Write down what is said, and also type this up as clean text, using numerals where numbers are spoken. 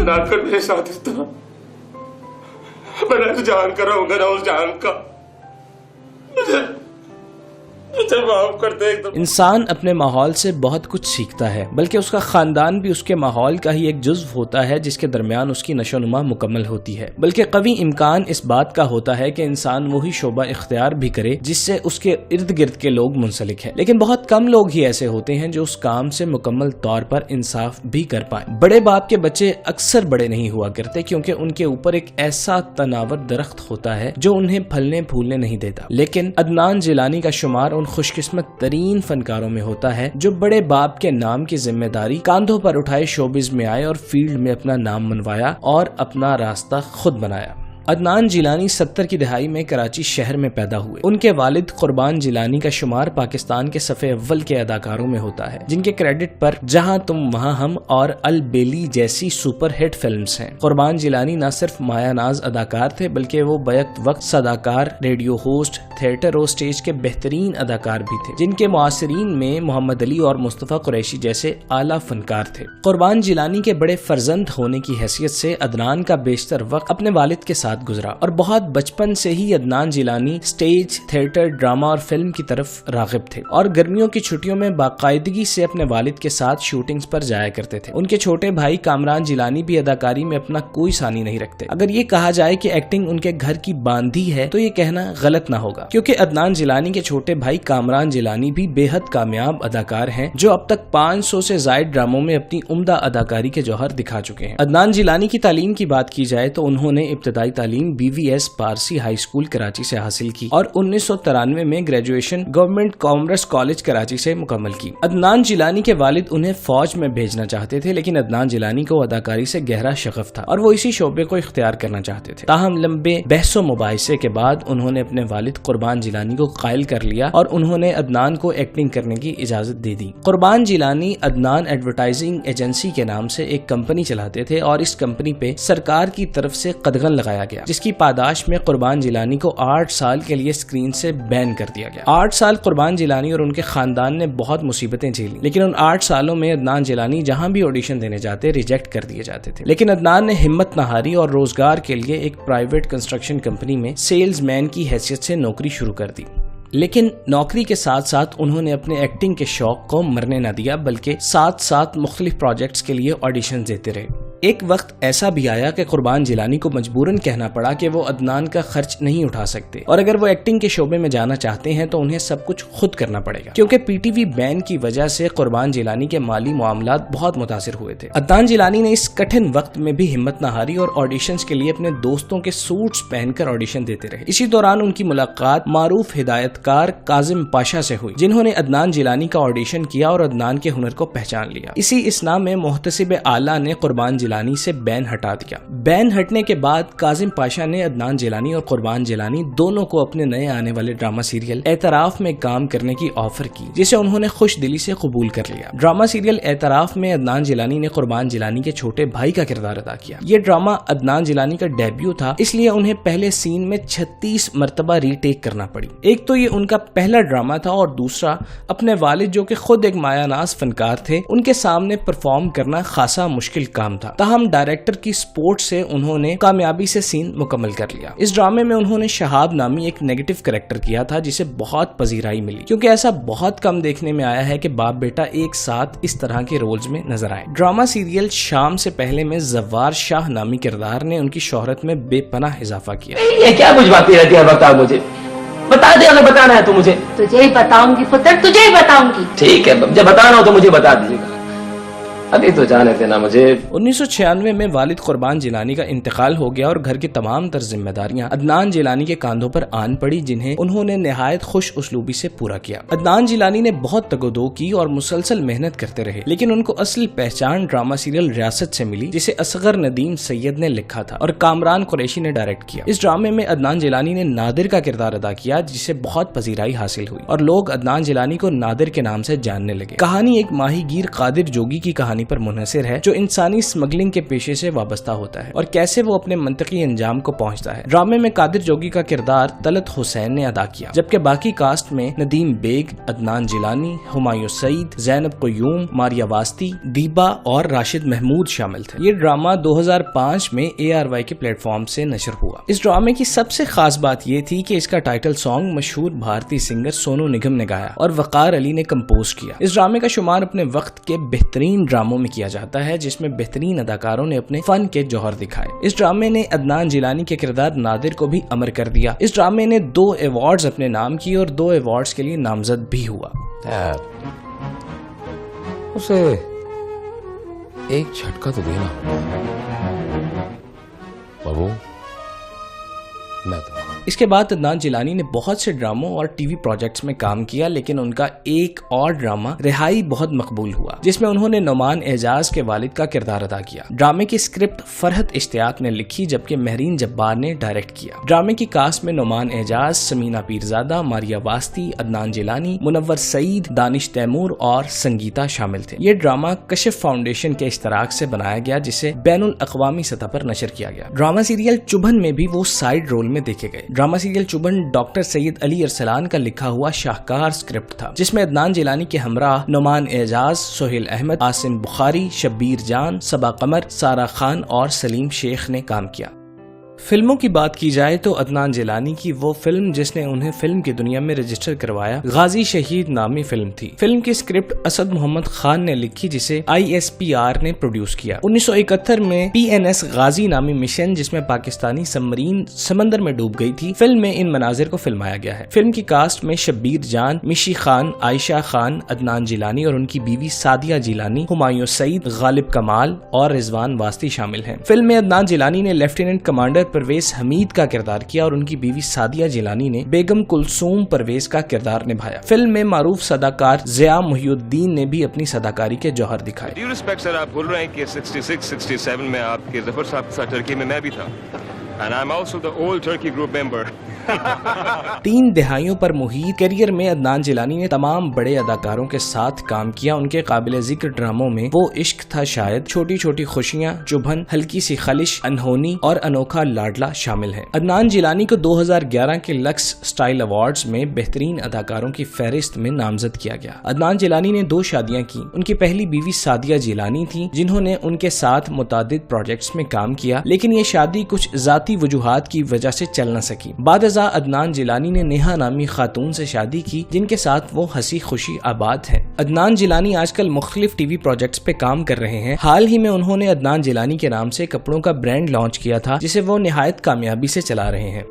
बना कर मेरे साथ इस तरह, मैं ना तो जान कर रहूंगा ना उस जान का। माफ कर दे एकदम। इंसान अपने माहौल से बहुत कुछ सीखता है, बल्कि उसका खानदान भी उसके माहौल का ही एक जुज्व होता है जिसके दरमियान उसकी नशोनुमा मुकम्मल होती है। बल्कि कवी इम्कान इस बात का होता है कि इंसान वही शोबा इख्तियार भी करे जिससे उसके इर्द गिर्द के लोग मुंसलिक हैं। लेकिन बहुत कम लोग ही ऐसे होते हैं जो उस काम से मुकम्मल तौर पर इंसाफ भी कर पाए। बड़े बाप के बच्चे अक्सर बड़े नहीं हुआ करते क्योंकि उनके ऊपर एक ऐसा तनावर दरख्त होता है जो उन्हें फलने फूलने नहीं देता। लेकिन अदनान जिलानी का शुमार खुशकिस्मत तरीन फनकारों में होता है जो बड़े बाप के नाम की जिम्मेदारी कांधों पर उठाए शोबिज में आए और फील्ड में अपना नाम मनवाया और अपना रास्ता खुद बनाया। अदनान जिलानी 70 की दहाई में कराची शहर में पैदा हुए। उनके वालिद कुर्बान जिलानी का शुमार पाकिस्तान के सफ़े अव्वल के अदाकारों में होता है जिनके क्रेडिट पर जहां तुम वहां हम और अल बेली जैसी सुपर हिट फिल्म्स हैं। कुर्बान जिलानी न सिर्फ मायानाज अदाकार थे बल्कि वो बैक वक्त सदाकार, रेडियो होस्ट, थिएटर और स्टेज के बेहतरीन अदाकार भी थे जिनके मुआसिरीन में मोहम्मद अली और मुस्तफ़ा कुरैशी जैसे आला फनकार थे। कुर्बान जिलानी के बड़े फर्जंद होने की हैसियत से अदनान का बेशतर वक्त अपने वालिद के साथ गुजरा और बहुत बचपन से ही Adnan Jilani stage, theatre, drama और फिल्म की तरफ रागिब थे और गर्मियों की छुट्टियों में बाकायदगी से अपने वालिद के साथ शूटिंग्स पर जाया करते थे। उनके छोटे भाई कामरान जिलानी भी अदाकारी में अपना कोई सानी नहीं रखते। अगर ये कहा जाए कि एक्टिंग उनके घर की बांधी है तो ये कहना गलत ना होगा क्योंकि अदनान जिलानी के छोटे भाई कामरान जिलानी भी बेहद कामयाब अदाकार हैं जो अब तक 500 से ज्यादा ड्रामों में अपनी उम्दा अदाकारी के जौहर दिखा चुके हैं। अदनान जिलानी की तालीम की बात की जाए तो उन्होंने इब्तदाई तालीम BVS Parsi high school Karachi से हासिल की और 1993 में graduation government commerce college Karachi से मुकम्मल की। अदनान जिलानी के वालिद उन्हें फौज में भेजना चाहते थे लेकिन अदनान जिलानी को अदाकारी से गहरा शगफ था और वो इसी शोबे को इख्तियार करना चाहते थे। ताहम लंबे बहसो मुबाहिसे के बाद उन्होंने अपने वालिद कुर्बान जिलानी को कायल कर लिया और उन्होंने अदनान को एक्टिंग करने की इजाजत दे दी। कुर्बान जिलानी अदनान एडवर्टाइजिंग एजेंसी के नाम से एक कंपनी चलाते थे और इस कंपनी पे सरकार की तरफ से कदगन लगाया गया जिसकी पादाश में कुर्बान जिलानी को 8 साल के लिए स्क्रीन से बैन कर दिया गया। 8 साल कुर्बान जिलानी और उनके खानदान ने बहुत मुसीबतें झेली लेकिन उन 8 सालों में अदनान जिलानी जहां भी ऑडिशन देने जाते रिजेक्ट कर दिए जाते थे। लेकिन अदनान ने हिम्मत न हारी और रोजगार के लिए एक प्राइवेट कंस्ट्रक्शन कंपनी में सेल्समैन की हैसियत से नौकरी शुरू कर दी। लेकिन नौकरी के साथ साथ उन्होंने अपने एक्टिंग के शौक को मरने न दिया बल्कि साथ साथ मुख्तलिफ प्रोजेक्ट्स के लिए ऑडिशन देते रहे। एक वक्त ऐसा भी आया कि कुर्बान जिलानी को मजबूरन कहना पड़ा कि वो अदनान का खर्च नहीं उठा सकते और अगर वो एक्टिंग के शोबे में जाना चाहते हैं तो उन्हें सब कुछ खुद करना पड़ेगा क्योंकि PTV बैन की वजह से कुर्बान जिलानी के माली मामलात बहुत मुतासिर हुए थे। अदनान जिलानी ने इस कठिन वक्त में भी हिम्मत न हारी और ऑडिशंस के लिए अपने दोस्तों के सूट्स पहनकर ऑडिशन देते रहे। इसी दौरान उनकी मुलाकात मारूफ हिदायतकार काजिम पाशा से हुई जिन्होंने अदनान जिलानी का ऑडिशन किया और अदनान के हुनर को पहचान लिया। इसी इसना में मोहतसिब आला ने कुर्बान जिलानी से बैन हटा दिया। बैन हटने के बाद काजिम पाशा ने अदनान जिलानी और कुर्बान जिलानी दोनों को अपने नए आने वाले ड्रामा सीरियल एतराफ में काम करने की ऑफर की जिसे उन्होंने खुश दिली से कबूल कर लिया। ड्रामा सीरियल एतराफ में अदनान जिलानी ने कुर्बान जिलानी के छोटे भाई का किरदार अदा किया। ये ड्रामा अदनान जिलानी का डेब्यू था इसलिए उन्हें पहले सीन में 36 मरतबा रीटेक करना पड़ी। एक तो ये उनका पहला ड्रामा था और दूसरा अपने वालिद जो कि खुद एक मायानाज फनकार थे उनके सामने परफॉर्म करना खासा मुश्किल काम था। ताहम डायरेक्टर की सपोर्ट से उन्होंने कामयाबी से सीन मुकम्मल कर लिया। इस ड्रामे में उन्होंने शहाब नामी एक नेगेटिव कैरेक्टर किया था जिसे बहुत पजीराई मिली क्योंकि ऐसा बहुत कम देखने में आया है कि बाप बेटा एक साथ इस तरह के रोल्स में नजर आए। ड्रामा सीरियल शाम से पहले में जवार शाह नामी किरदार ने उनकी शोहरत में बेपनाह इजाफा किया। ये क्या बुझवाती रहती है, बताओ मुझे, बता दे अगर बताना है तो मुझे। तुझे ही बताऊंगी पुत्र, तुझे ही बताऊंगी। ठीक है, जब बताना हो तो मुझे बता दीजिएगा, अभी तो जाने देना मुझे। 1996 में वालिद कुर्बान जिलानी का इंतकाल हो गया और घर की तमाम तर जिम्मेदारियां अदनान जिलानी के कांधों पर आन पड़ी जिन्हें उन्होंने निहायत खुश उसलूबी से पूरा किया। अदनान जिलानी ने बहुत तगोदो की और मुसलसल मेहनत करते रहे लेकिन उनको असली पहचान ड्रामा सीरियल रियासत से मिली जिसे असगर नदीम सैयद ने लिखा था और कामरान कुरैशी ने डायरेक्ट किया। इस ड्रामे में अदनान जिलानी ने नादिर का किरदार अदा किया जिसे बहुत पजीराई हासिल हुई और लोग अदनान जिलानी को नादिर के नाम से जानने लगे। कहानी एक माहीगीर कादिर जोगी की कहानी کہانی پر منحصر ہے جو انسانی اسمگلنگ کے پیشے سے وابستہ ہوتا ہے اور کیسے وہ اپنے منطقی انجام کو پہنچتا ہے۔ ڈرامے میں قادر جوگی کا کردار طلعت حسین نے ادا کیا، جبکہ باقی کاسٹ میں ندیم بیگ، عدنان جیلانی، ہمایوں سعید، زینب قیوم، ماریا واسطی، دیبا اور راشد محمود شامل تھے۔ یہ ڈرامہ 2005 میں ARY کے پلیٹ فارم سے نشر ہوا۔ اس ڈرامے کی سب سے خاص بات یہ تھی کہ اس کا ٹائٹل سانگ مشہور بھارتی سنگر سونو نگم نے گایا اور وقار علی نے کمپوز کیا۔ اس ڈرامے کا شمار اپنے وقت کے بہترین ڈراموں میں کیا جاتا ہے جس میں بہترین اداکاروں نے اپنے فن کے جوہر دکھائے۔ اس ڈرامے نے عدنان جیلانی کے کردار نادر کو بھی امر کر دیا۔ اس ڈرامے نے 2 ایوارڈز اپنے نام کیے اور 2 ایوارڈز کے لیے نامزد بھی ہوا۔ اسے ایک جھٹکا تو دینا اور وہ میں تو اس کے بعد عدنان جیلانی نے بہت سے ڈراموں اور ٹی وی پروجیکٹس میں کام کیا، لیکن ان کا ایک اور ڈرامہ رہائی بہت مقبول ہوا جس میں انہوں نے نعمان اعجاز کے والد کا کردار ادا کیا۔ ڈرامے کی اسکرپٹ فرحت اشتیاق نے لکھی جبکہ مہرین جبار نے ڈائریکٹ کیا۔ ڈرامے کی کاسٹ میں نعمان اعجاز، سمینہ پیرزادہ، ماریا واسطی، عدنان جیلانی، منور سعید، دانش تیمور اور سنگیتا شامل تھے۔ یہ ڈرامہ کشف فاؤنڈیشن کے اشتراک سے بنایا گیا جسے بین الاقوامی سطح پر نشر کیا گیا۔ ڈرامہ سیریل چبھن میں بھی وہ سائیڈ رول میں دیکھے گئے۔ ڈرامہ سیریل چبھن ڈاکٹر سید علی ارسلان کا لکھا ہوا شاہکار اسکرپٹ تھا جس میں عدنان جیلانی کے ہمراہ نعمان اعجاز، سہیل احمد، عاصم بخاری، شبیر جان، صبا قمر، سارا خان اور سلیم شیخ نے کام کیا۔ فلموں کی بات کی جائے تو عدنان جیلانی کی وہ فلم جس نے انہیں فلم کی دنیا میں رجسٹر کروایا غازی شہید نامی فلم تھی۔ فلم کی اسکرپٹ اسد محمد خان نے لکھی جسے ISPR نے پروڈیوس کیا۔ 1971 میں PNS غازی نامی مشن جس میں پاکستانی سبمرین سمندر میں ڈوب گئی تھی، فلم میں ان مناظر کو فلمایا گیا ہے۔ فلم کی کاسٹ میں شبیر جان، مشی خان، عائشہ خان، عدنان جیلانی اور ان کی بیوی سعدیہ جیلانی، ہمایوں سعید، غالب کمال اور رضوان واسطی شامل ہیں۔ فلم میں عدنان جیلانی نے لیفٹیننٹ کمانڈر پرویز حمید کا کردار کیا اور ان کی بیوی سعدیہ جیلانی نے بیگم کلثوم پرویز کا کردار نبھایا۔ فلم میں معروف صداکار ضیاء محی الدین نے بھی اپنی صداکاری کے جوہر دکھائے۔ ڈیو ریسپیکٹ سر، آپ بول رہے ہیں کہ 66-67 میں آپ کے ظفر صاحب کے ساتھ ٹرکی میں بھی تھا۔ And I'm also the old Turkey group member. 3 دہائیوں پر محیط کیریئر میں عدنان جیلانی نے تمام بڑے اداکاروں کے ساتھ کام کیا۔ ان کے قابل ذکر ڈراموں میں وہ عشق تھا شاید، چھوٹی چھوٹی خوشیاں، چبھن، ہلکی سی خلش، انہونی اور انوکھا لاڈلا شامل ہیں۔ عدنان جیلانی کو 2011 کے لکس سٹائل ایوارڈز میں بہترین اداکاروں کی فہرست میں نامزد کیا گیا۔ عدنان جیلانی نے 2 شادیاں کی۔ ان کی پہلی بیوی سعدیہ جیلانی تھی جنہوں نے ان کے ساتھ متعدد پروجیکٹس میں کام کیا، لیکن یہ شادی کچھ ذاتی وجوہات کی وجہ سے چل نہ سکی۔ بعد ازاں عدنان جیلانی نے نیہا نامی خاتون سے شادی کی جن کے ساتھ وہ ہنسی خوشی آباد ہیں۔ عدنان جیلانی آج کل مختلف ٹی وی پروجیکٹس پہ کام کر رہے ہیں۔ حال ہی میں انہوں نے عدنان جیلانی کے نام سے کپڑوں کا برانڈ لانچ کیا تھا جسے وہ نہایت کامیابی سے چلا رہے ہیں۔